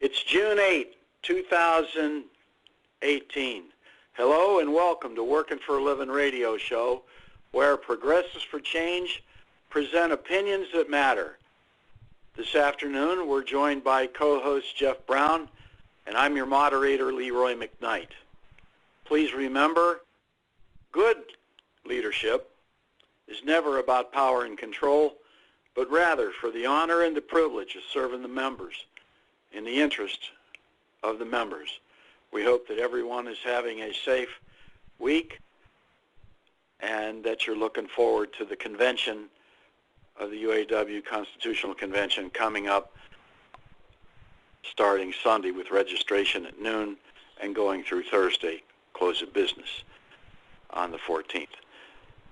It's June 8, 2018. Hello and welcome to Working for a Living radio show, where Progressives for Change present opinions that matter. This afternoon, we're joined by co-host Jeff Brown, and I'm your moderator, Leroy McKnight. Please remember, good leadership is never about power and control, but rather for the honor and the privilege of serving the members in the interest of the members. We hope that everyone is having a safe week and that you're looking forward to the convention of the UAW Constitutional Convention coming up starting Sunday with registration at noon and going through Thursday, close of business on the 14th.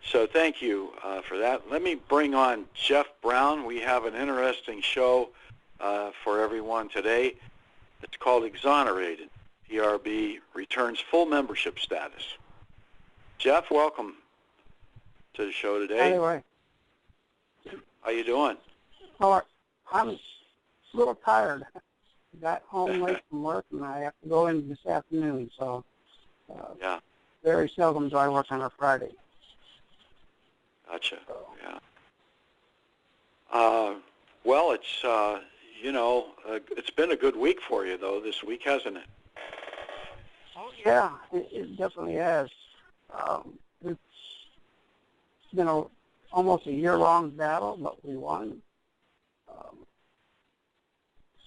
So thank you for that. Let me bring on Jeff Brown. We have an interesting show for everyone today. It's called Exonerated. PRB returns full membership status. Jeff, welcome to the show today. Anyway. How you doing? Well, I'm a little tired. Got home late from work, and I have to go in this afternoon, so yeah. Very seldom do I work on a Friday. Gotcha, yeah. Well, it's, it's been a good week for you, though, this week, hasn't it? Oh, yeah, it definitely has. It's been almost a year-long battle, but we won.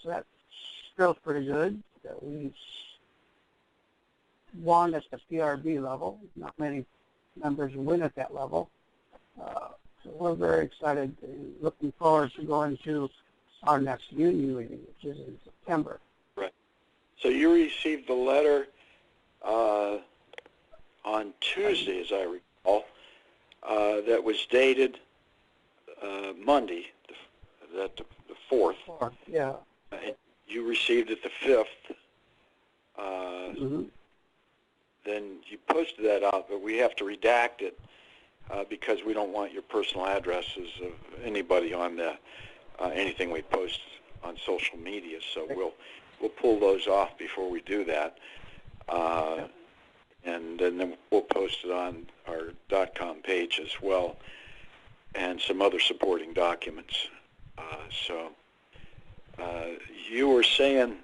So that feels pretty good that we won at the PRB level. Not many members win at that level. So we're very excited and looking forward to going to our next union meeting, which is in September. Right. So you received the letter on Tuesday, as I recall, that was dated Monday, the 4th. Yeah. You received it the 5th. Then you posted that out, but we have to redact it because we don't want your personal addresses of anybody on anything we post on social media. So we'll pull those off before we do that, and then we'll post it on our .com page as well, and some other supporting documents. You were saying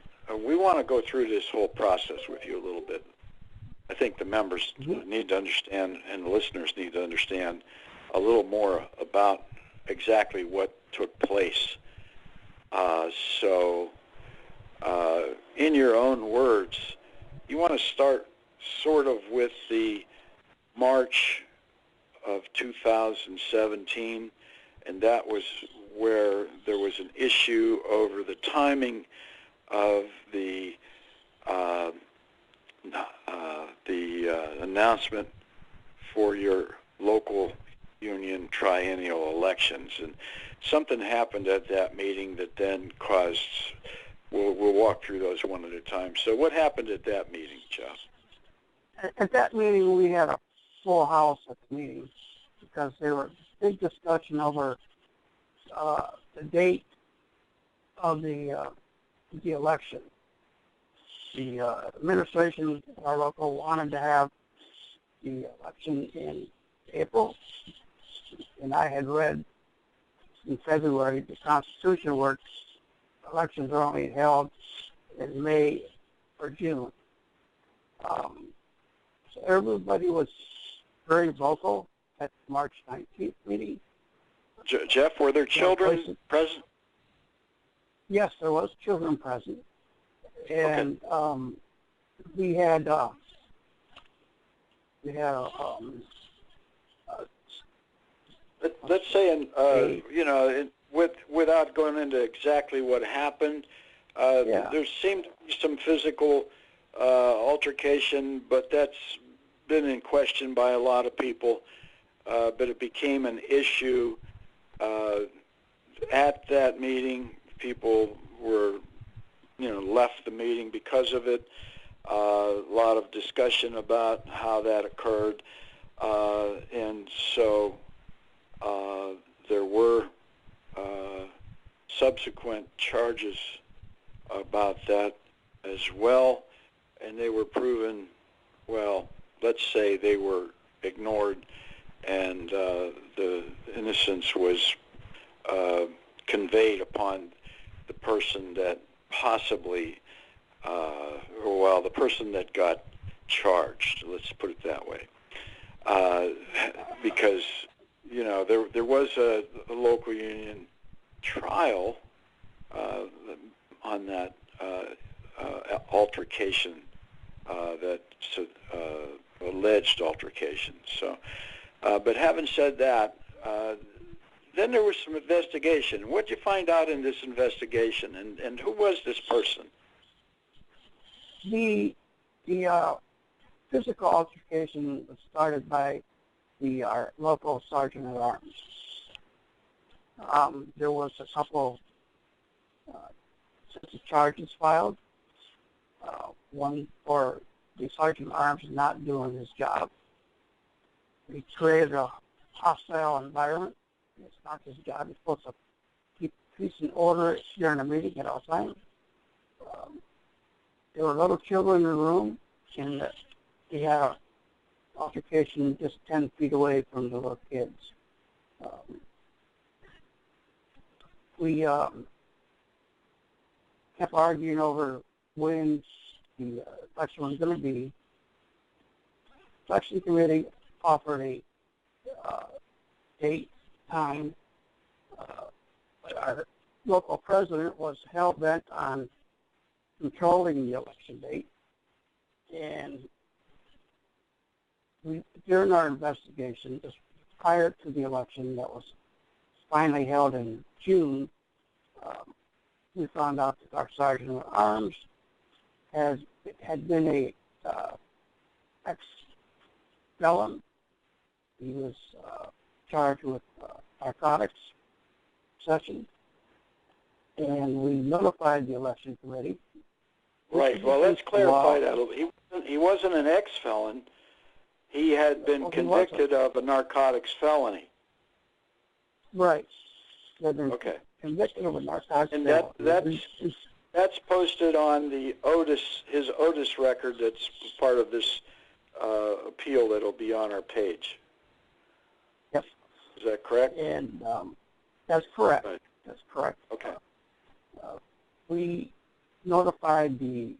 we want to go through this whole process with you a little bit. I think the members need to understand, and the listeners need to understand a little more about exactly what took place. In your own words, you want to start sort of with the March of 2017, and that was where there was an issue over the timing of the announcement for your local union triennial elections, and something happened at that meeting that then caused. We'll walk through those one at a time. So, what happened at that meeting, Jeff? At that meeting, we had a full house at the meeting because there was big discussion over the date of the election. The administration, our local, wanted to have the election in April, and I had read in February the Constitution where elections are only held in May or June. So everybody was very vocal at the March 19th meeting. Jeff, were there children present? Yes, there was children present. And we had let's say, without going into exactly what happened, there seemed to be some physical altercation, but that's been in question by a lot of people. But it became an issue at that meeting. People were left the meeting because of it. A lot of discussion about how that occurred, and so there were subsequent charges about that as well, and they were proven, well, let's say they were ignored, and the innocence was conveyed upon the person that possibly, well, the person that got charged, let's put it that way. Because, you know, there was a local union trial on that altercation, that alleged altercation. So, but having said that, then there was some investigation. What did you find out in this investigation, and who was this person? The physical altercation was started by our local sergeant at arms. There was a couple sets of charges filed. One for the sergeant at arms not doing his job. He created a hostile environment. It's not his job. He's supposed to keep peace and order during a meeting at all times. There were little children in the room, and he had an altercation just 10 feet away from the little kids. We kept arguing over when the election was going to be. The election committee offered a date, time. But our local president was hell-bent on controlling the election date. And during our investigation, just prior to the election that was finally held in June, we found out that our sergeant at arms had been a ex-felon. He was charged with narcotics possession, and we notified the election committee. Right. Well, let's clarify that a little. He wasn't an ex-felon. He had been convicted of a narcotics felony. Right. He had been convicted of a narcotics felony. And that's posted on the his Otis record. That's part of this appeal that'll be on our page. Yep. Is that correct? And that's correct. Right. That's correct. Okay. We notified the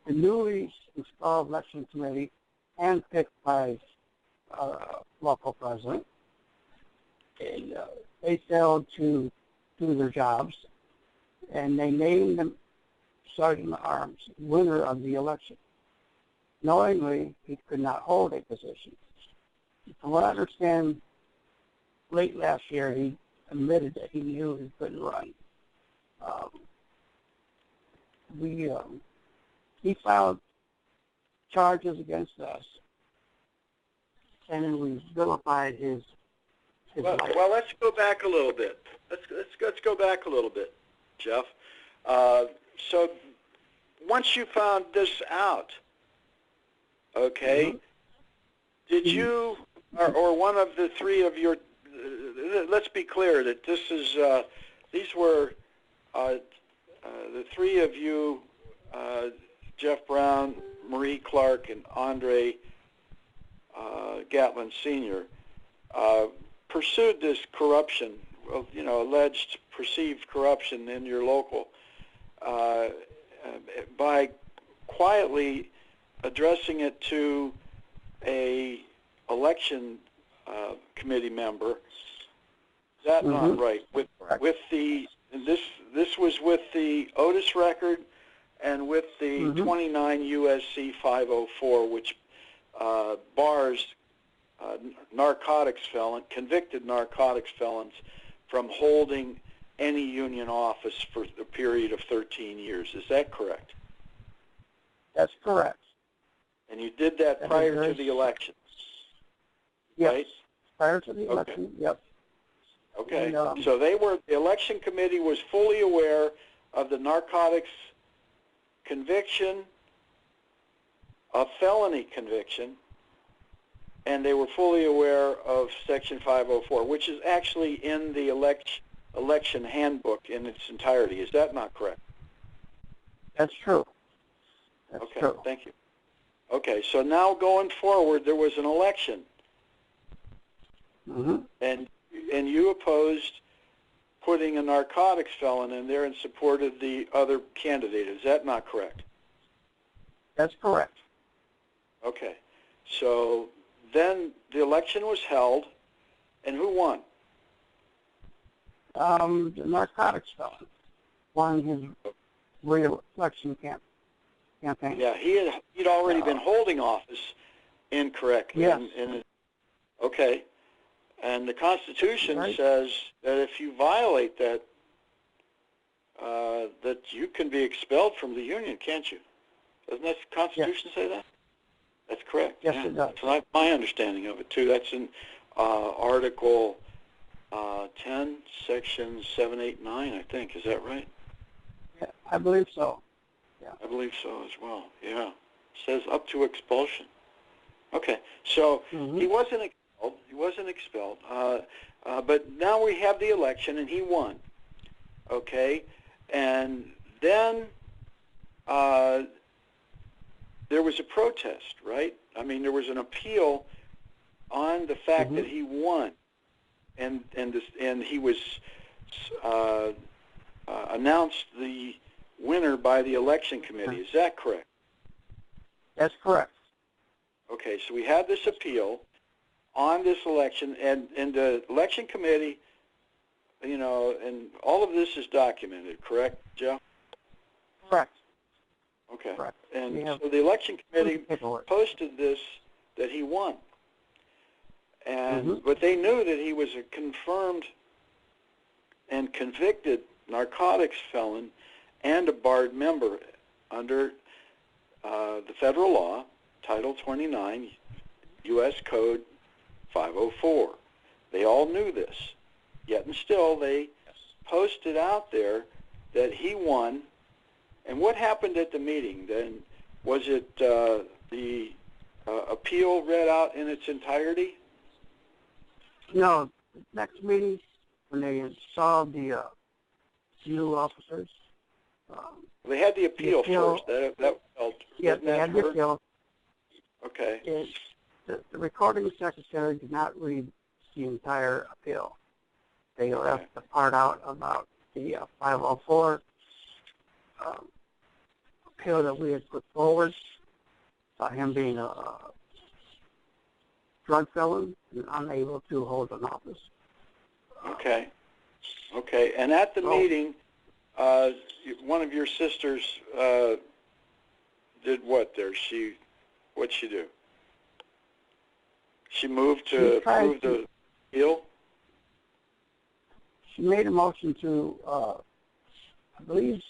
newly installed election committee, handpicked by our local president, and they failed to do their jobs, and they named the sergeant at arms winner of the election. Knowingly, he could not hold a position. From what I understand, late last year, he admitted that he knew he couldn't run. He filed charges against us, and then we vilified his life. Well, let's go back a little bit. Let's go back a little bit, Jeff. So once you found this out, okay, did you or one of the three of your? Let's be clear that this is these were the three of you, Jeff Brown, Marie Clark, and Andre Gatlin Sr. Pursued this corruption, alleged perceived corruption in your local by quietly addressing it to a election committee member. Is that not right? With the this was with the Otis record and with the 29 USC 504, which bars convicted narcotics felons from holding any union office for a period of 13 years. Is that correct? That's correct. And you did that prior to the election? Yes, right? Prior to the election, yep. Okay, And, so the election committee was fully aware of the narcotics conviction, a felony conviction, and they were fully aware of Section 504, which is actually in the election handbook in its entirety. Is that not correct? That's true. That's Okay, true. thank you. Okay, so now going forward, there was an election, Mm-hmm. and you opposed putting a narcotics felon in there in support of the other candidate. Is that not correct? That's correct. Okay, so then the election was held, and who won? The narcotics felon won his re-election campaign. Yeah, he'd already been holding office incorrectly. Yes. Okay, and the Constitution Right. says that if you violate that, that you can be expelled from the union, can't you? Doesn't the Constitution say that? That's correct. Yes, yeah. it does. That's my understanding of it too. That's in Article 10, Section 7, 8, 9, I think. Is that right? Yeah, I believe so. Yeah. I believe so as well. Yeah. It says up to expulsion. Okay. So Mm-hmm. he wasn't expelled. He wasn't expelled. But now we have the election, and he won. Okay. And then there was a protest, right? I mean, there was an appeal on the fact that he won, and he was announced the winner by the election committee. Is that correct? That's correct. Okay, so we had this appeal on this election, and the election committee, you know, and all of this is documented, correct, Joe? Correct. Okay. Correct. And so the election committee paperwork. posted this, that he won. And but they knew that he was a confirmed and convicted narcotics felon and a barred member under the federal law, Title 29, U.S. Code 504. They all knew this, yet and still they posted out there that he won. And what happened at the meeting then? Was it the appeal read out in its entirety? No, the next meeting, when they installed the new officers. They had the appeal first. That felt. Yes, they had the appeal. Okay. The recording secretary did not read the entire appeal. They left the part out about the 504 appeal that we had put forward about him being a drug felon and unable to hold an office. Okay. Okay. And at the meeting, one of your sisters did what there? What'd she do? She moved to approve the appeal? She made a motion to, I believe,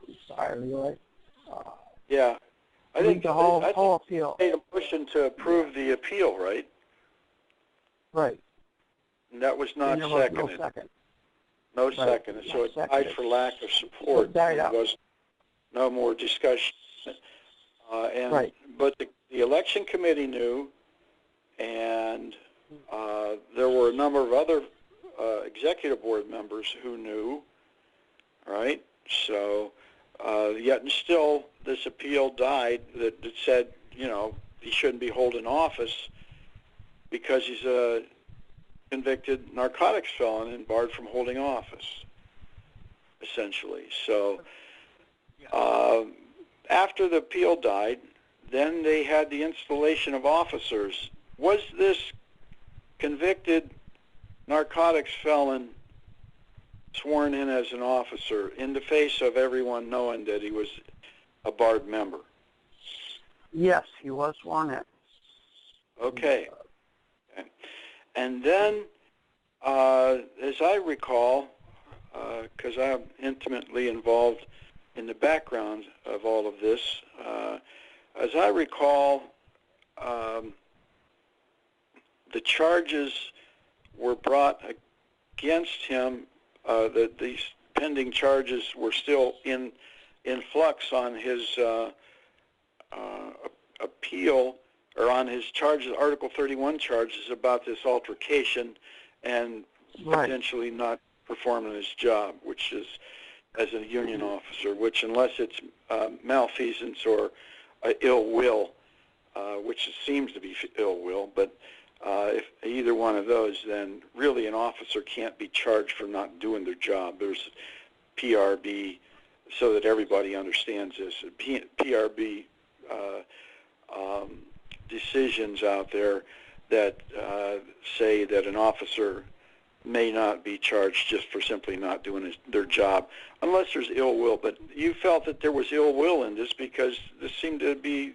I'm sorry, Leroy. Yeah. I think the whole appeal. Made a motion to approve the appeal, right? Right. And that was not seconded. No second. No second. So it died for lack of support. It died out. There was no more discussion. But the election committee knew, and there were a number of other executive board members who knew, right? So yet and still this appeal died that said, you know, he shouldn't be holding office because he's a convicted narcotics felon and barred from holding office, essentially. So after the appeal died, then they had the installation of officers. Was this convicted narcotics felon sworn in as an officer in the face of everyone knowing that he was a barred member? Yes, he was sworn in. Okay. And then, as I recall, because I'm intimately involved in the background of all of this, as I recall, the charges were brought against him, that these pending charges were still in flux on his appeal, or on his charges, Article 31 charges about this altercation and Right. potentially not performing his job, which is as a union officer, which unless it's malfeasance or ill will, which it seems to be ill will, but if either one of those, then really an officer can't be charged for not doing their job. There's PRB, so that everybody understands this, PRB decisions out there that say that an officer may not be charged just for simply not doing their job, unless there's ill will. But you felt that there was ill will in this because this seemed to be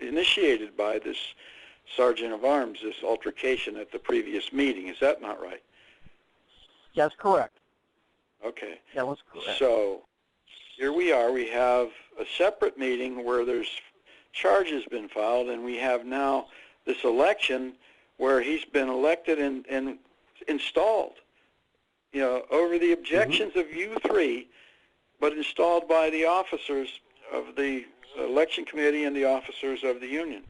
initiated by this sergeant of arms, this altercation at the previous meeting. Is that not right? That's correct. Okay. That was correct. So here we are. We have a separate meeting where there's charges been filed, and we have now this election where he's been elected and installed, you know, over the objections of you three, but installed by the officers of the election committee and the officers of the union.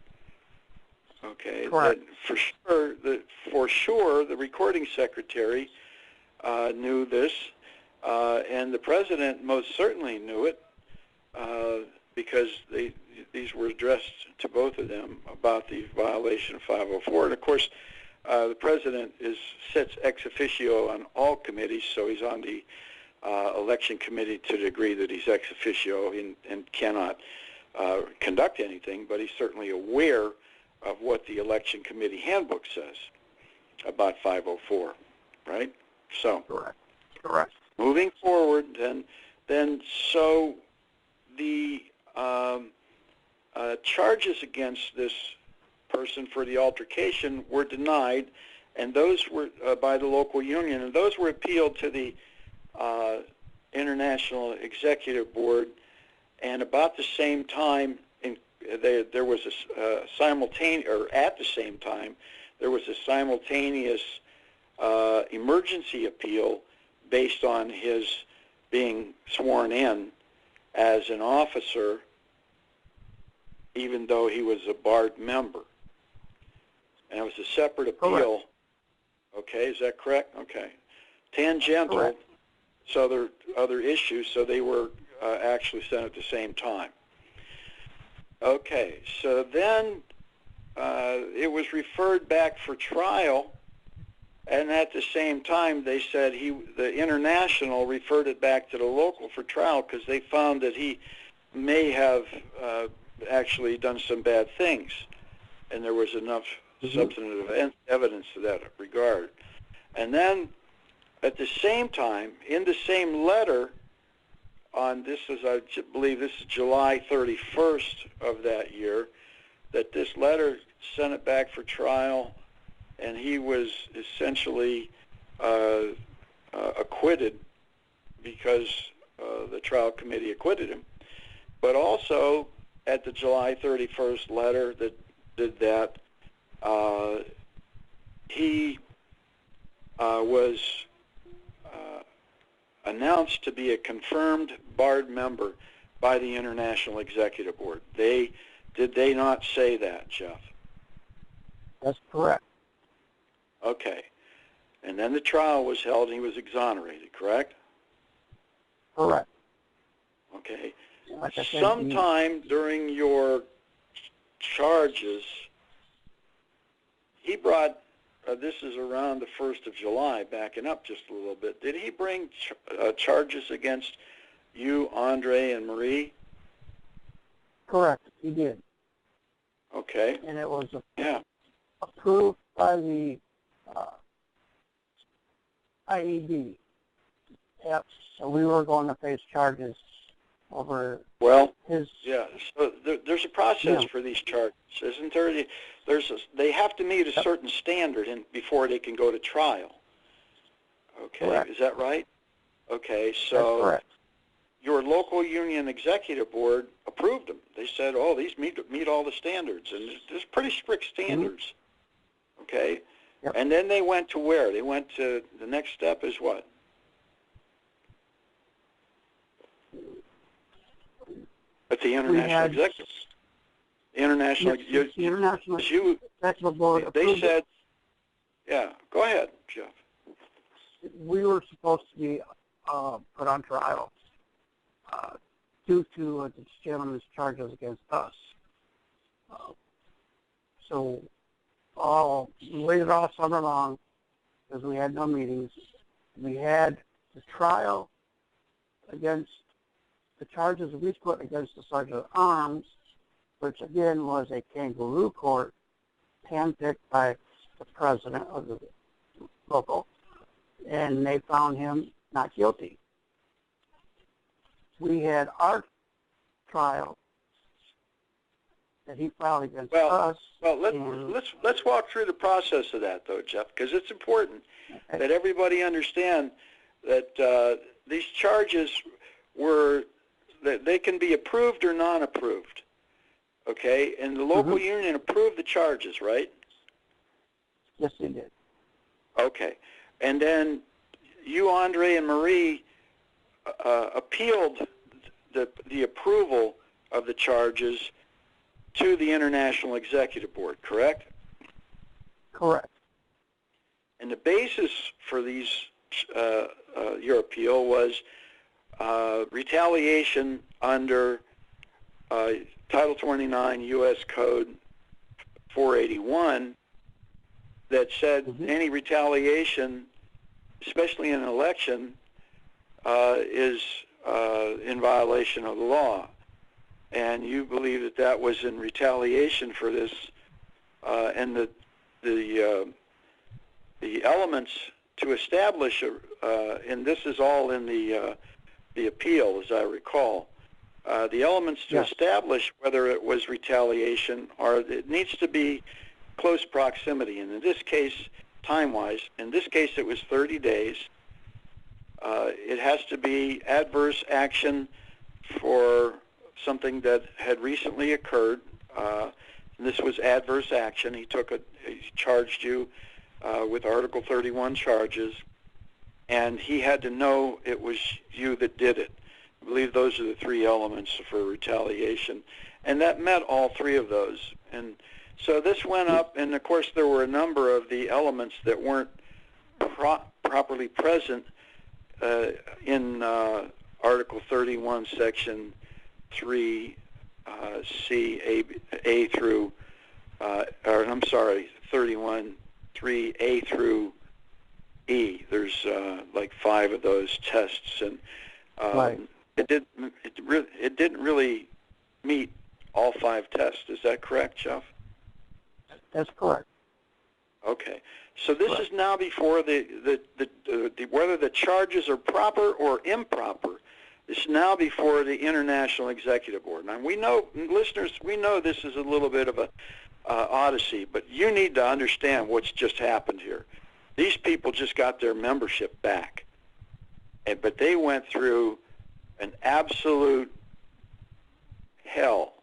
Okay, correct. That for sure, the recording secretary knew this, and the president most certainly knew it, because these were addressed to both of them about the violation of 504. And of course, the president sits ex officio on all committees, so he's on the election committee to the degree that he's ex officio and cannot conduct anything, but he's certainly aware of what the election committee handbook says about 504, right? So, correct. Moving forward, then so the charges against this person for the altercation were denied, and those were by the local union, and those were appealed to the International Executive Board. And about the same time, there was a simultaneous, or at the same time, there was a simultaneous emergency appeal based on his being sworn in as an officer, even though he was a barred member. And it was a separate appeal. Correct. Okay, is that correct? Okay. Tangential, Correct. so there are other issues, so they were actually sent at the same time. Okay, so then it was referred back for trial, and at the same time they said the international referred it back to the local for trial because they found that he may have actually done some bad things, and there was enough substantive evidence to that regard. And then at the same time, in the same letter, on this is, I believe this is July 31st of that year, that this letter sent it back for trial, and he was essentially acquitted because the trial committee acquitted him. But also at the July 31st letter that did that, he was announced to be a confirmed barred member by the International Executive Board. Did they not say that, Jeff? That's correct. Okay. And then the trial was held and he was exonerated, correct? Correct. Okay. Like I said, sometime during your charges, he brought, this is around the 1st of July, backing up just a little bit. Did he bring charges against you, Andre, and Marie? Correct, he did. Okay. And it was approved by the IED. Yep. So we were going to face charges over his... Yeah, so there's a process for these charges, isn't there? They have to meet a certain standard before they can go to trial. Okay, correct. Is that right? Okay, so that's correct. Your local union executive board approved them. They said, oh, these meet all the standards, and there's pretty strict standards. Okay? Yep. And then they went to where? They went to, the next step is what? At the International Executive. International, the International Executive Board they approved said, it. yeah, go ahead, Jeff. we were supposed to be put on trial due to this gentleman's charges against us. So we waited all summer long because we had no meetings. We had the trial against the charges we put against the Sergeant at Arms, which again was a kangaroo court handpicked by the president of the local, and they found him not guilty. We had our trial that he filed against us. Well, let's walk through the process of that, though, Jeff, because it's important that everybody understand that these charges that they can be approved or non-approved. Okay, and the local union approved the charges, right? Yes, they did. Okay, and then you, Andre, and Marie appealed the approval of the charges to the International Executive Board, correct? Correct. And the basis for these your appeal was retaliation under Title 29 U.S. Code 481 that said any retaliation, especially in an election, is in violation of the law. And you believe that that was in retaliation for this, and the elements to establish, and this is all in the appeal, as I recall. The elements to establish whether it was retaliation are it needs to be close proximity, and in this case, time-wise, in this case it was 30 days. It has to be adverse action for something that had recently occurred. And this was adverse action. He charged you with Article 31 charges, and he had to know it was you that did it. I believe those are the three elements for retaliation, and that met all three of those. And so this went up, and of course there were a number of the elements that weren't properly present in Article 31, Section 3, C, A through, or I'm sorry, 31, 3A through E. There's like 5 of those tests, and it didn't really meet all 5 tests. Is that correct, Jeff? That's correct. Okay. So this is now before whether the charges are proper or improper. This is now before the International Executive Board. Now we know, listeners, we know this is a little bit of a odyssey, but you need to understand what's just happened here. These people just got their membership back, but they went through an absolute hell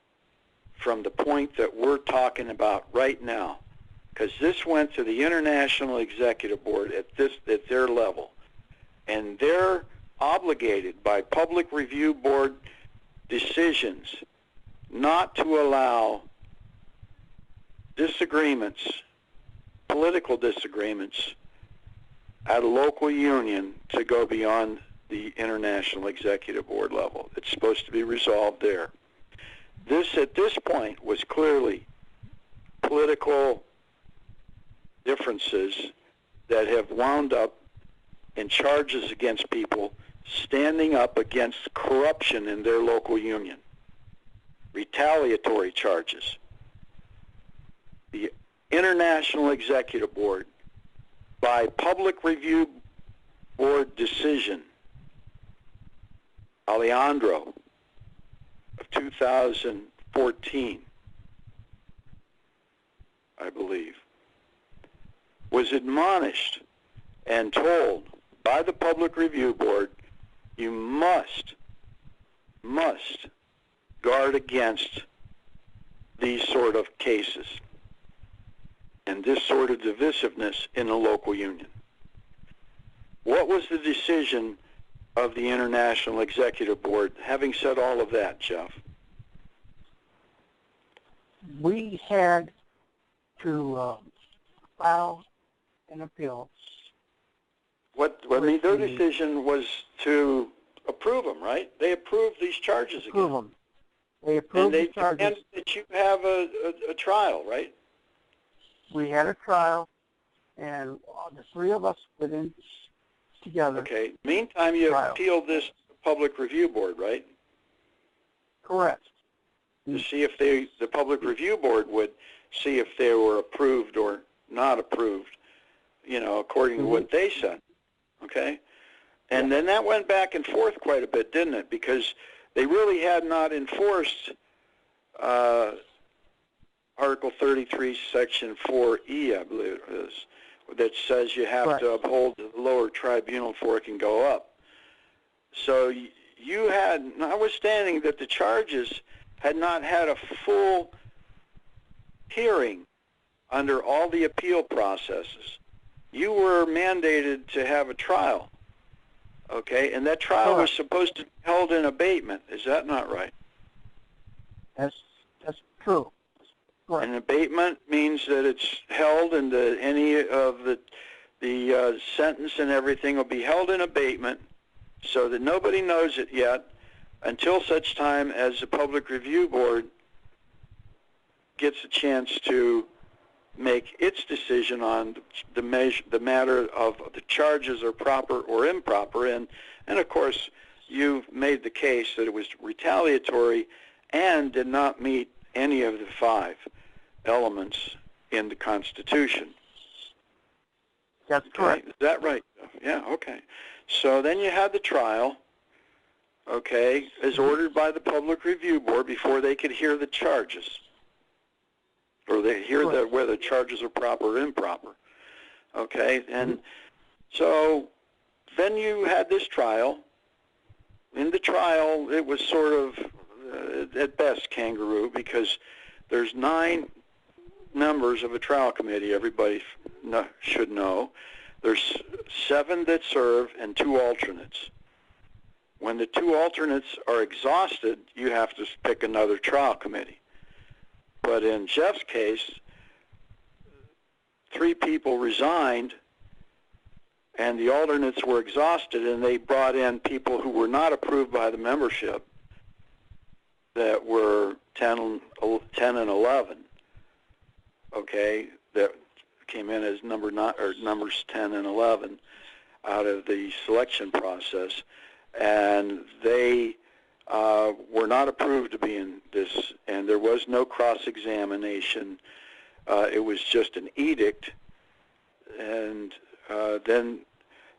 from the point that we're talking about right now, because this went to the International Executive Board at their level, and they're obligated by Public Review Board decisions not to allow disagreements, political disagreements, at a local union to go beyond the International Executive Board level. It's supposed to be resolved there. This, at this point, was clearly political differences that have wound up in charges against people standing up against corruption in their local union. Retaliatory charges. The International Executive Board, by Public Review Board decision, Alejandro of 2014, I believe, was admonished and told by the Public Review Board, you must guard against these sort of cases and this sort of divisiveness in a local union. What was the decision of the International Executive Board, having said all of that, Jeff? We had to file an appeal. their decision was to approve them, right? They approved these charges approve again. them. They approved the charges. And that you have a trial, right? We had a trial, and the three of us went in together. Okay. Meantime, you appealed this to the Public Review Board, right? Correct. To see if the Public Review Board would see if they were approved or not approved, according to what they said. Okay? And then that went back and forth quite a bit, didn't it? Because they really had not enforced Article 33, Section 4E, I believe it is, that says you have to uphold the lower tribunal before it can go up. So you had, notwithstanding that the charges had not had a full hearing under all the appeal processes, you were mandated to have a trial. Okay, and that trial was supposed to be held in abatement. Is that not right? That's true. Correct. And abatement means that it's held, and any of the sentence and everything will be held in abatement, so that nobody knows it yet, until such time as the Public Review Board gets a chance to make its decision on the matter of the charges are proper or improper. And of course, you've made the case that it was retaliatory and did not meet any of the 5 elements in the Constitution. That's correct. Is that right? Yeah, okay. So then you had the trial, okay, as ordered by the Public Review Board before they could hear the charges, or they hear whether the charges are proper or improper. Okay, and so then you had this trial. In the trial, it was sort of, at best, kangaroo, because there's 9 members of a trial committee, everybody should know. There's 7 that serve and 2 alternates. When the 2 alternates are exhausted, you have to pick another trial committee. But in Jeff's case, 3 people resigned, and the alternates were exhausted, and they brought in people who were not approved by the membership that were 10 and 11, okay, that came in as numbers 10 and 11 out of the selection process, and they were not approved to be in this, and there was no cross-examination. It was just an edict, and then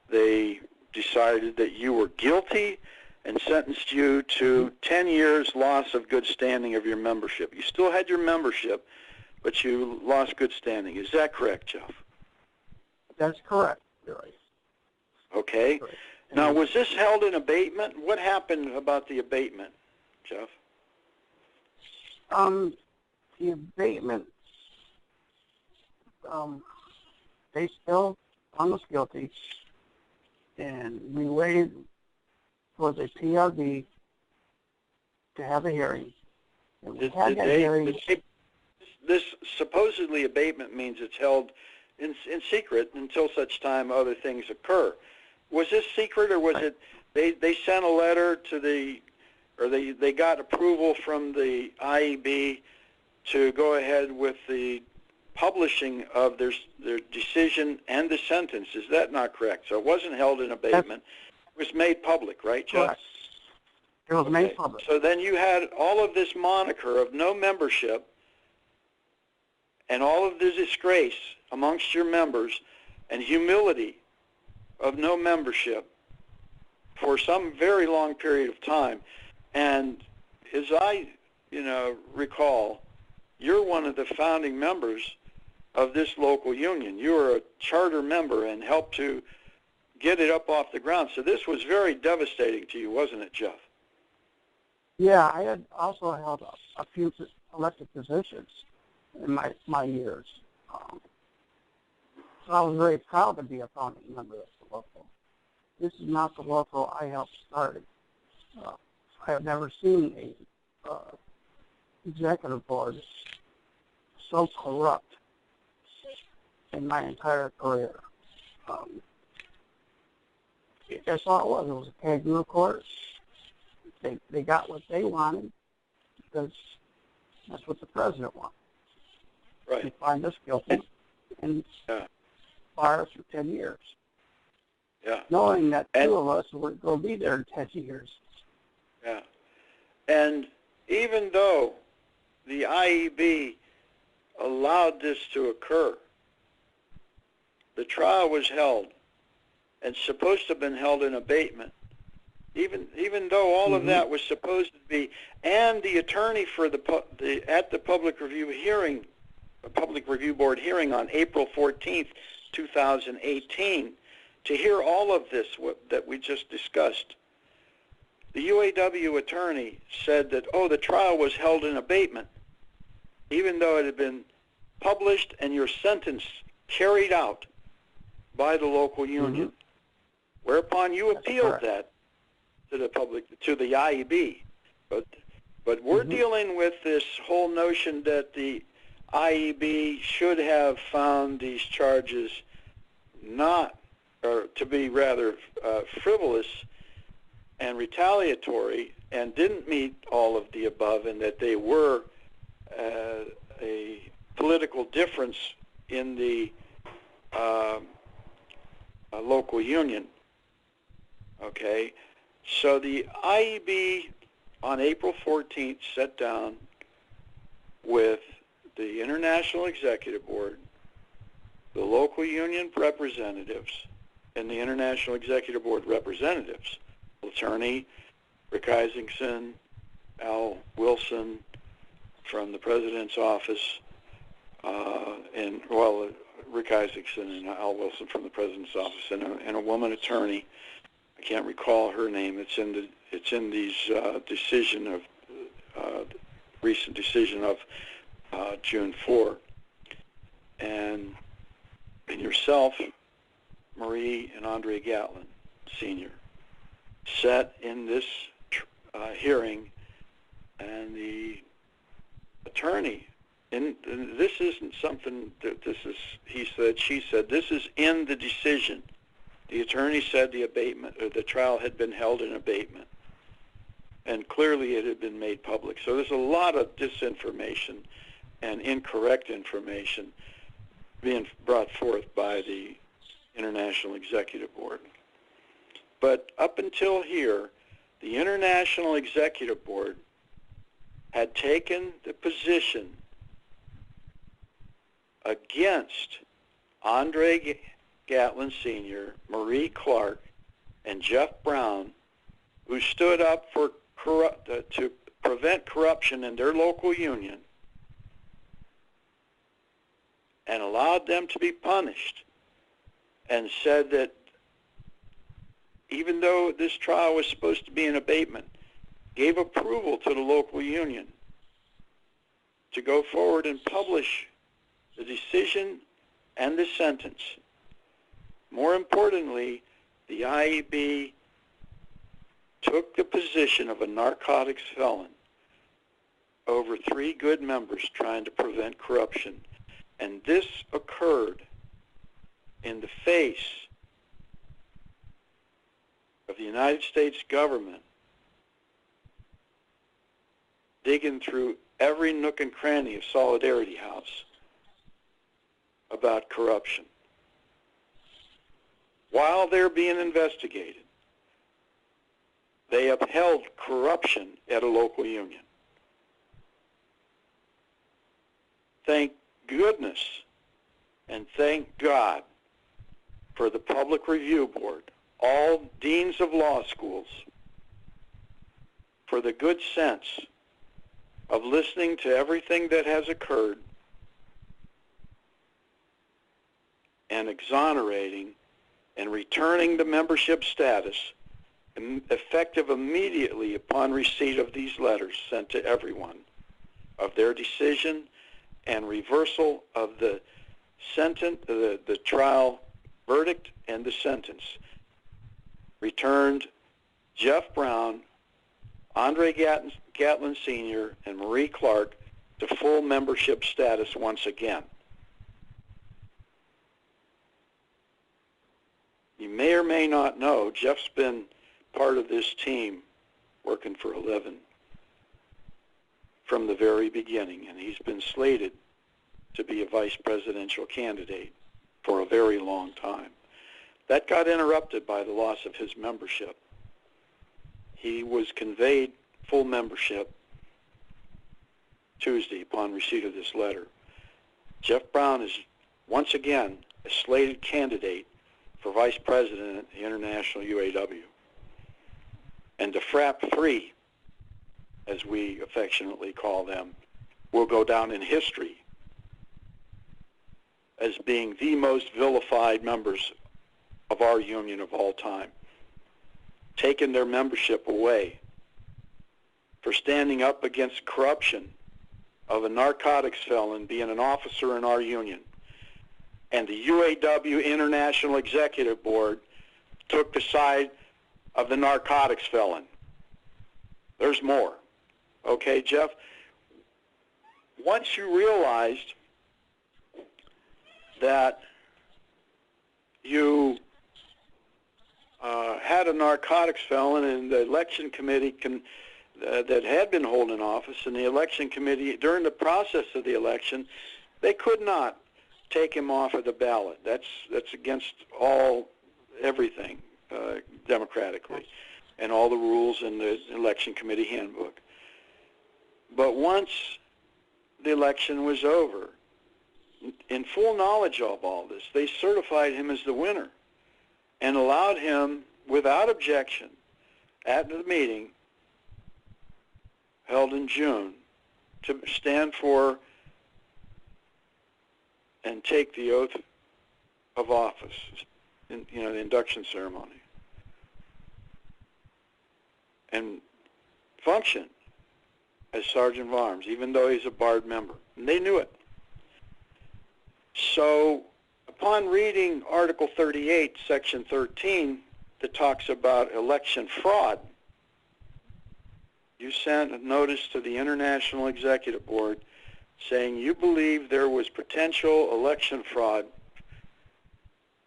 they decided that you were guilty and sentenced you to 10 years loss of good standing of your membership. You still had your membership, but you lost good standing. Is that correct, Jeff? That's correct. You're right. Okay. Correct. Now, was this held in abatement? What happened about the abatement, Jeff? The abatement, they still found us guilty, and we waited for the PRB to have a hearing. And we had that hearing. This supposedly abatement means it's held in secret until such time other things occur. Was this secret, or was it they sent a letter to they got approval from the IEB to go ahead with the publishing of their decision and the sentence? Is that not correct? So it wasn't held in abatement. It was made public, right, Jeff? Correct. It was made public. So then you had all of this moniker of no membership and all of the disgrace amongst your members and humility of no membership for some very long period of time. And as I, recall, you're one of the founding members of this local union. You were a charter member and helped to get it up off the ground. So this was very devastating to you, wasn't it, Jeff? Yeah, I had also held a few elected positions in my years. So I was very proud to be a founding member of the local. This is not the local I helped start. I have never seen a executive board so corrupt in my entire career. That's all it was. It was a kangaroo court. They got what they wanted because that's what the president wanted. Right. They find us guilty and fire us for 10 years. Yeah. Knowing that two of us were going to be there in 10 years. Yeah. And even though the IEB allowed this to occur, the trial was held and supposed to have been held in abatement. Even though all of that was supposed to be, and the attorney for at the public review hearing, a public review board hearing on April 14th, 2018, to hear all of this that we just discussed, the UAW attorney said that, the trial was held in abatement, even though it had been published and your sentence carried out by the local union. Whereupon you appealed that to the IEB. But we're dealing with this whole notion that the IEB should have found these charges to be rather frivolous and retaliatory, and didn't meet all of the above, and that they were a political difference in the local union. Okay, so the IEB on April 14th sat down with the International Executive Board, the local union representatives, and the International Executive Board representatives, attorney Rick Isaacson, Al Wilson from the President's office, Rick Isaacson and Al Wilson from the President's office, and a woman attorney. I can't recall her name. It's in these recent decision of June 4, and yourself, Marie and Andre Gatlin, Sr., sat in this hearing, and the attorney, and this isn't something that this is, he said, she said, this is in the decision. The attorney said the abatement, or the trial had been held in abatement, and clearly it had been made public. So there's a lot of disinformation and incorrect information being brought forth by the International Executive Board. But up until here, the International Executive Board had taken the position against Andre Gatlin Sr., Marie Clark, and Jeff Brown, who stood up for to prevent corruption in their local union, and allowed them to be punished, and said that even though this trial was supposed to be in abatement, gave approval to the local union to go forward and publish the decision and the sentence. More importantly, the IEB took the position of a narcotics felon over 3 good members trying to prevent corruption. And this occurred in the face of the United States government digging through every nook and cranny of Solidarity House about corruption. While they're being investigated, they upheld corruption at a local union. Thank goodness and thank God for the Public Review Board, all deans of law schools, for the good sense of listening to everything that has occurred and exonerating and returning the membership status effective immediately upon receipt of these letters sent to everyone of their decision and reversal of the sentence, the trial verdict and the sentence. Returned Jeff Brown, Andre Gatlin Sr., and Marie Clark to full membership status once again. you may or may not know, Jeff's been part of this team working for 11 from the very beginning, and he's been slated to be a vice presidential candidate for a very long time. That got interrupted by the loss of his membership. He was conveyed full membership Tuesday upon receipt of this letter. Jeff Brown is once again a slated candidate for vice president at the International UAW. And the FRAP 3, as we affectionately call them, will go down in history as being the most vilified members of our union of all time, taking their membership away for standing up against corruption of a narcotics felon being an officer in our union. And the UAW International Executive Board took the side of the narcotics felon. There's more. Okay, Jeff? Once you realized that you had a narcotics felon and the election committee that had been holding office, and the election committee, during the process of the election, they could not take him off of the ballot. That's against everything democratically, and all the rules in the election committee handbook. But once the election was over, in full knowledge of all this, they certified him as the winner and allowed him, without objection, at the meeting held in June, to stand for and take the oath of office, the induction ceremony, and function as Sergeant of Arms, even though he's a barred member. And they knew it. So upon reading Article 38, Section 13, that talks about election fraud, you sent a notice to the International Executive Board saying you believe there was potential election fraud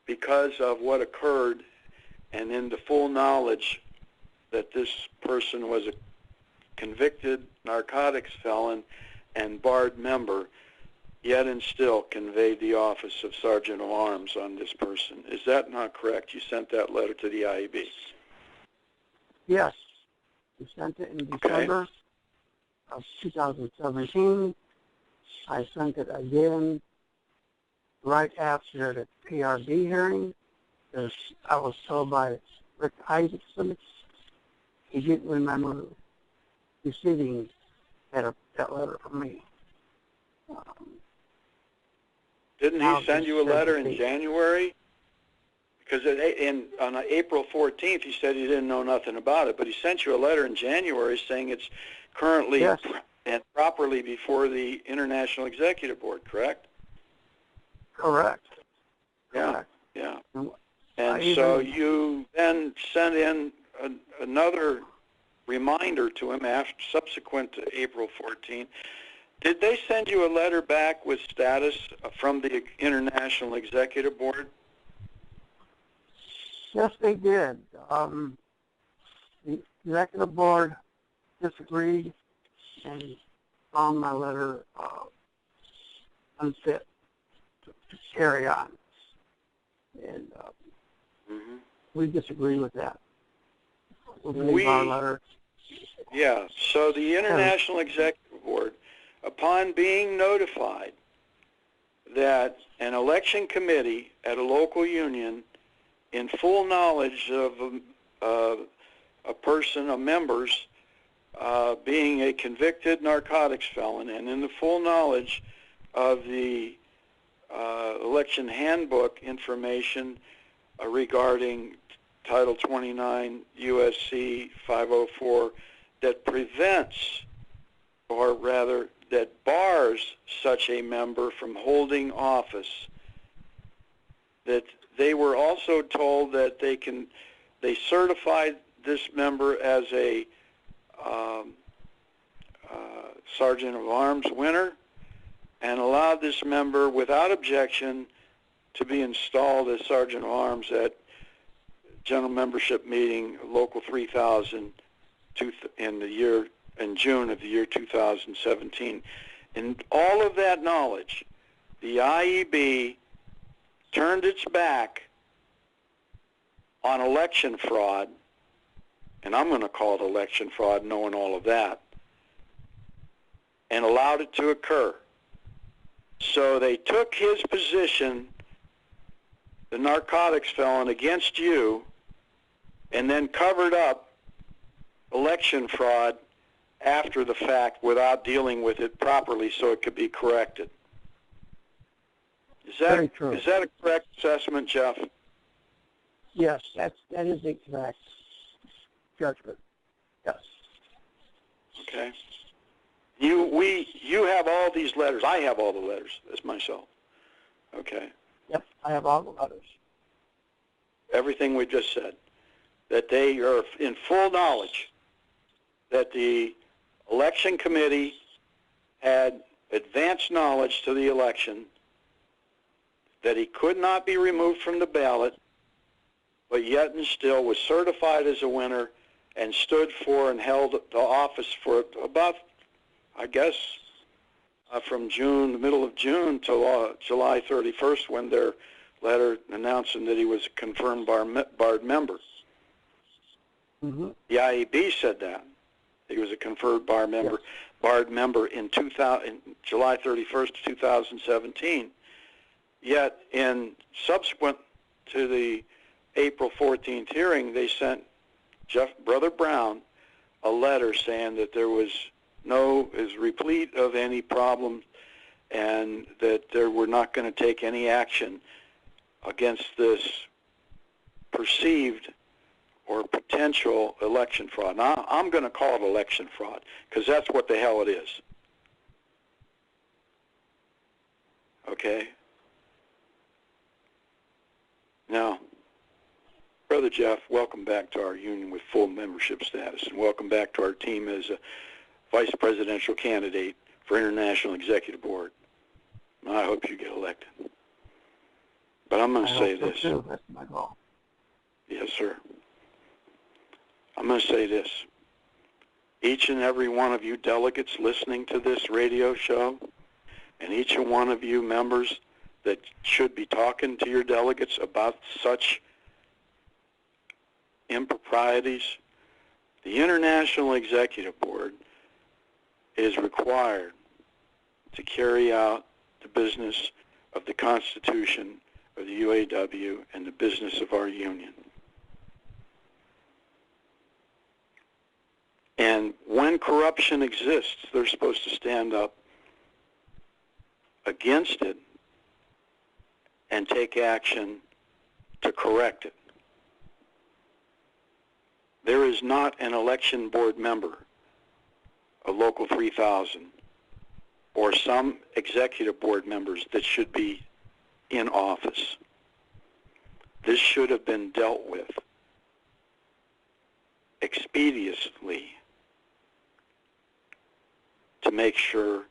because of what occurred, and in the full knowledge that this person was a convicted narcotics felon and barred member, yet and still conveyed the office of Sergeant of Arms on this person. Is that not correct? You sent that letter to the IEB? Yes. We sent it in December of 2017. I sent it again right after the PRB hearing, because I was told by Rick Isaacson he didn't remember receiving that letter from me. Didn't he send you a letter in January? Because on April 14th, he said he didn't know nothing about it, but he sent you a letter in January saying it's currently and properly before the International Executive Board, correct? Correct. Yeah, Correct. yeah. And so you then sent in another reminder to him subsequent to April 14th. Did they send you a letter back with status from the International Executive Board? Yes, they did. The Executive Board disagreed and found my letter unfit to carry on. And we disagree with that. Our letter. Yeah, so the International Executive Board, upon being notified that an election committee at a local union, in full knowledge of a person, a member's, being a convicted narcotics felon, and in the full knowledge of the election handbook information regarding Title 29 USC 504 that prevents, or rather that bars such a member from holding office, that they were also told that they certified this member as a Sergeant of Arms winner and allowed this member without objection to be installed as Sergeant of Arms at general membership meeting, Local 3000, in June of the year 2017. And all of that knowledge, the IEB turned its back on election fraud, and I'm going to call it election fraud, knowing all of that, and allowed it to occur. So they took his position, the narcotics felon, against you, and then covered up election fraud after the fact without dealing with it properly so it could be corrected. Is Very true. Is that a correct assessment, Jeff? Yes, that is the correct judgment. Yes. Okay. You have all these letters. I have all the letters as myself. Okay. Yep, I have all the letters. Everything we just said. That they are in full knowledge that the election committee had advanced knowledge to the election, that he could not be removed from the ballot, but yet and still was certified as a winner and stood for and held the office for about, I guess, from June, the middle of June till July 31st, when their letter announcing that he was a confirmed barred member. Mm-hmm. The IEB said that. He was a confirmed barred member in July 31st, 2017. Yet, in subsequent to the April 14th hearing, they sent Brother Brown a letter saying that there was is replete of any problem and that they were not going to take any action against this perceived or potential election fraud. Now, I'm going to call it election fraud because that's what the hell it is. Okay? Now, Brother Jeff, welcome back to our union with full membership status, and welcome back to our team as a vice presidential candidate for International Executive Board. I hope you get elected. But I'm going to say this. Too. That's my goal. Yes, sir. I'm going to say this. Each and every one of you delegates listening to this radio show, and each and one of you members that should be talking to your delegates about such improprieties, the International Executive Board is required to carry out the business of the Constitution of the UAW and the business of our union. And when corruption exists, they're supposed to stand up against it and take action to correct it. There is not an election board member of Local 3000 or some executive board members that should be in office. This should have been dealt with expeditiously to make sure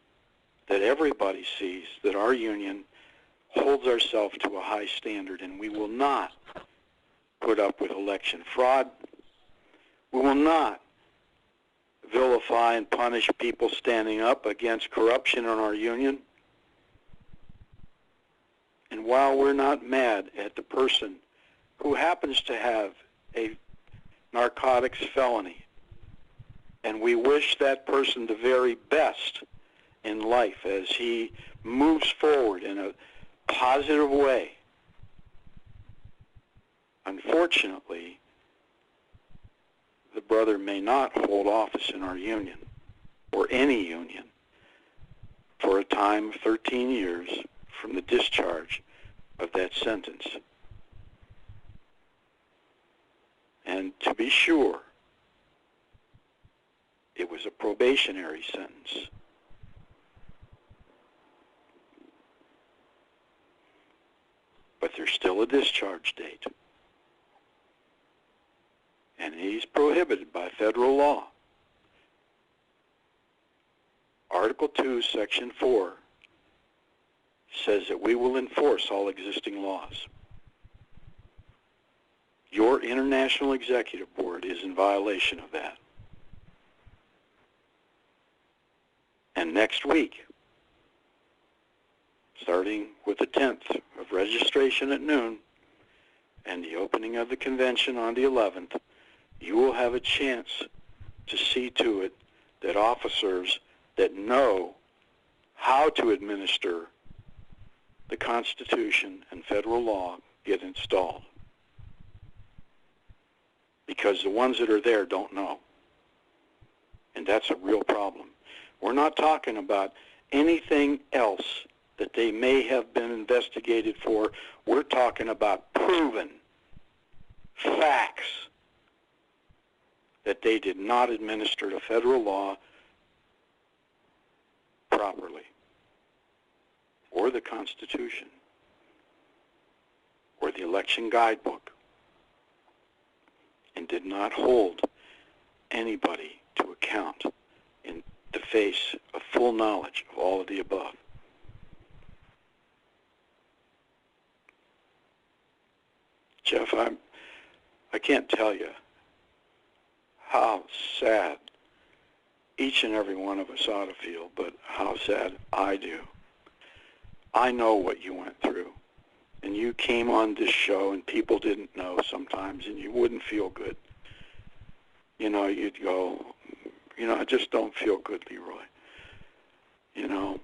that everybody sees that our union holds ourselves to a high standard, and we will not put up with election fraud. We will not vilify and punish people standing up against corruption in our union. And while we're not mad at the person who happens to have a narcotics felony, and we wish that person the very best in life as he moves forward in a positive way, unfortunately, the brother may not hold office in our union or any union for a time of 13 years from the discharge of that sentence. And to be sure, it was a probationary sentence. But there's still a discharge date. And he's prohibited by federal law. Article 2, Section 4 says that we will enforce all existing laws. Your International Executive Board is in violation of that. And next week, starting with the 10th of registration at noon and the opening of the convention on the 11th, you will have a chance to see to it that officers that know how to administer the Constitution and federal law get installed. Because the ones that are there don't know. And that's a real problem. We're not talking about anything else that they may have been investigated for. We're talking about proven facts that they did not administer the federal law properly, or the Constitution, or the election guidebook, and did not hold anybody to account in the face of full knowledge of all of the above. Jeff, I can't tell you how sad each and every one of us ought to feel, but how sad I do. I know what you went through, and you came on this show and people didn't know sometimes, and you wouldn't feel good. You know, you'd go, you know, I just don't feel good, Leroy. You know,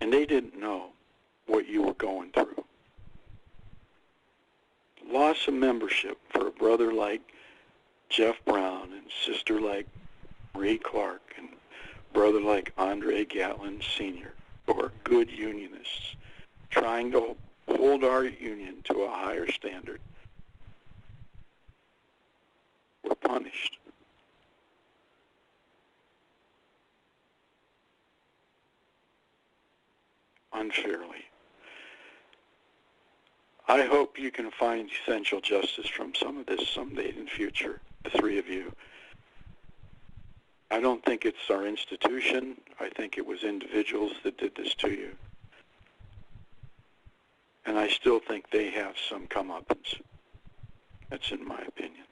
and they didn't know what you were going through. Loss of membership for a brother like Jeff Brown and sister like Marie Clark and brother like Andra Gatlin Sr., who are good unionists, trying to hold our union to a higher standard, were punished. Unfairly. I hope you can find essential justice from some of this someday in the future, the three of you. I don't think it's our institution. I think it was individuals that did this to you. And I still think they have some comeuppance. That's in my opinion.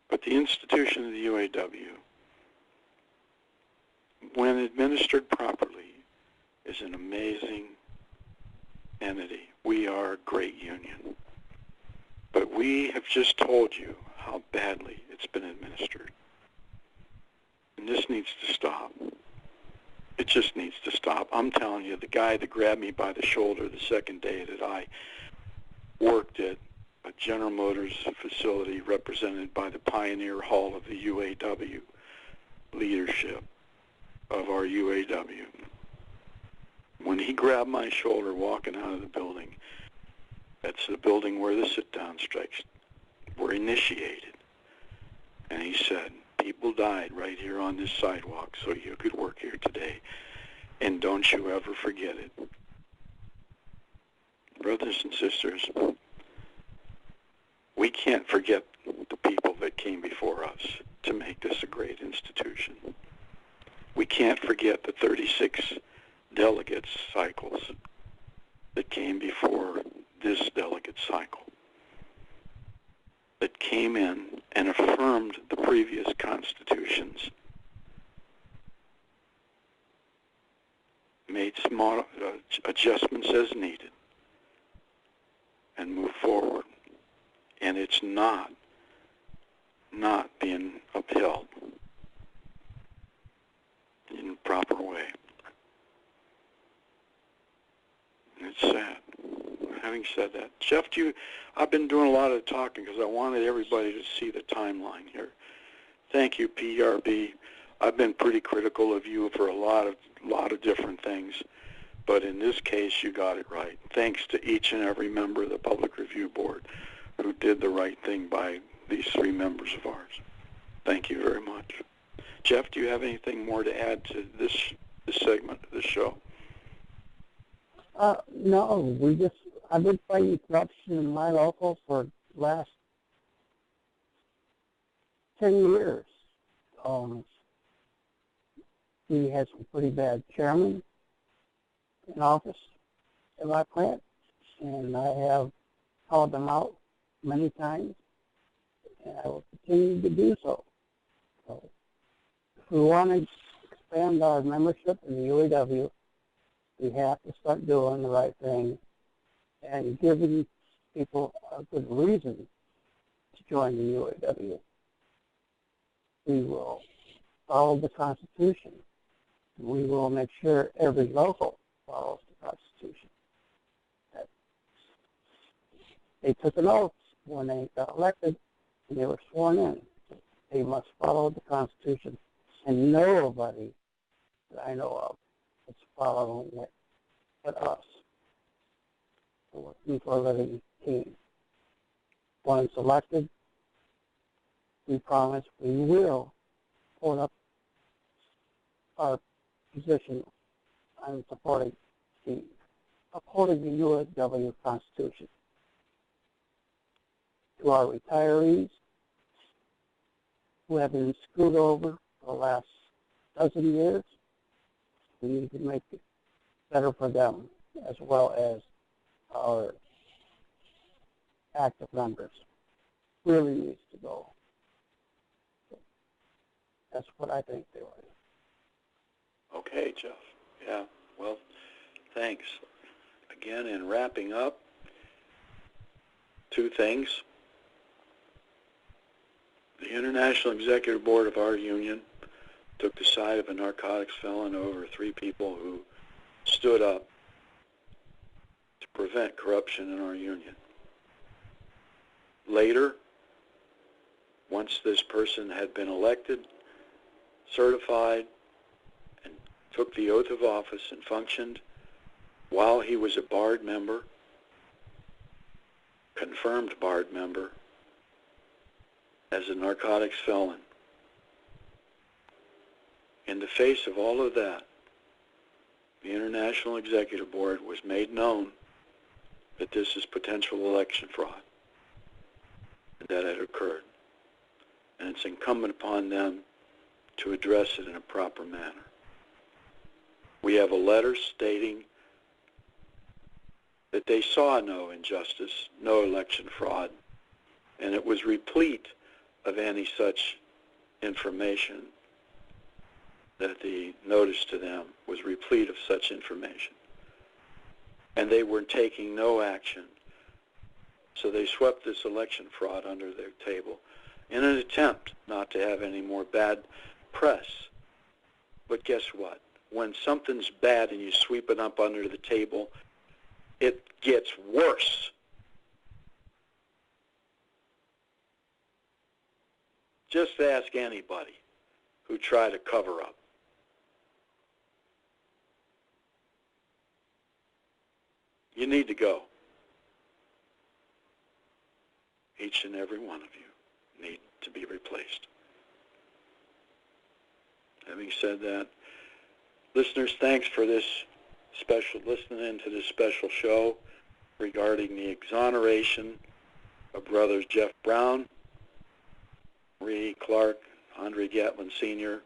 But the institution of the UAW, when administered properly, is an amazing entity. We are a great union. But we have just told you how badly it's been administered. And this needs to stop. It just needs to stop. I'm telling you, the guy that grabbed me by the shoulder the second day that I worked at a General Motors facility represented by the Pioneer Hall of the UAW leadership of our UAW, when he grabbed my shoulder walking out of the building, that's the building where the sit-down strikes were initiated. And he said, people died right here on this sidewalk so you could work here today. And don't you ever forget it. Brothers and sisters, we can't forget the people that came before us to make this a great institution. We can't forget the 36 delegates cycles that came before this delegate cycle, that came in and affirmed the previous constitutions, made small adjustments as needed, and moved forward. And it's not being upheld in the proper way. And it's sad. Having said that, Jeff, I've been doing a lot of talking because I wanted everybody to see the timeline here. Thank you, PRB. I've been pretty critical of you for a lot of different things, but in this case, you got it right. Thanks to each and every member of the Public Review Board who did the right thing by these three members of ours. Thank you very much. Jeff, do you have anything more to add to this segment of the show? No, I've been fighting corruption in my local for the last 10 years. We had some pretty bad chairmen in office in my plant. and I have called them out many times, and I will continue to do so. So if we want to expand our membership in the UAW, we have to start doing the right thing and giving people a good reason to join the UAW. We will follow the Constitution. We will make sure every local follows the Constitution. They took an oath when they got elected and they were sworn in. They must follow the Constitution, and nobody that I know of is following it but us, the Working for a Living team. Once elected, we promise we will hold up our position on supporting the upholding the UAW Constitution. To our retirees who have been screwed over for the last dozen years, we need to make it better for them as well as our active members. Really needs to go. That's what I think they are. Okay, Jeff. Yeah, well, thanks. Again, in wrapping up, two things. The International Executive Board of our union took the side of a narcotics felon over 3 people who stood up to prevent corruption in our union. Later, once this person had been elected, certified, and took the oath of office and functioned while he was a barred member, confirmed barred member, as a narcotics felon. In the face of all of that, the International Executive Board was made known that this is potential election fraud, and that it occurred. And it's incumbent upon them to address it in a proper manner. We have a letter stating that they saw no injustice, no election fraud, and it was replete of any such information, that the notice to them was replete of such information. And they were taking no action. So they swept this election fraud under their table in an attempt not to have any more bad press. But guess what? When something's bad and you sweep it up under the table, it gets worse. Just ask anybody who tried to cover up. You need to go. Each and every one of you need to be replaced. Having said that, listeners, thanks for this listening into this special show regarding the exoneration of brothers Jeff Brown, Marie Clark, Andre Gatlin Sr.,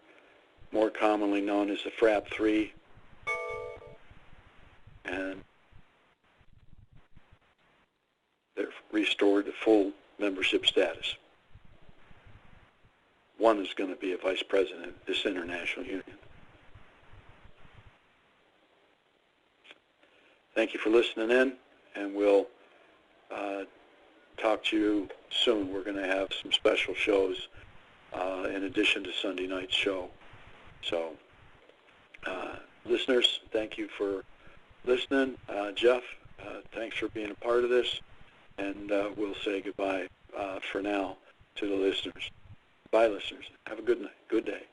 more commonly known as the Frap 3, and they're restored to full membership status. One is going to be a vice president of this international union. Thank you for listening in, and we'll talk to you soon. We're going to have some special shows in addition to Sunday night's show. So, listeners, thank you for listening. Jeff, thanks for being a part of this, and we'll say goodbye for now to the listeners. Bye, listeners. Have a good night. Good day.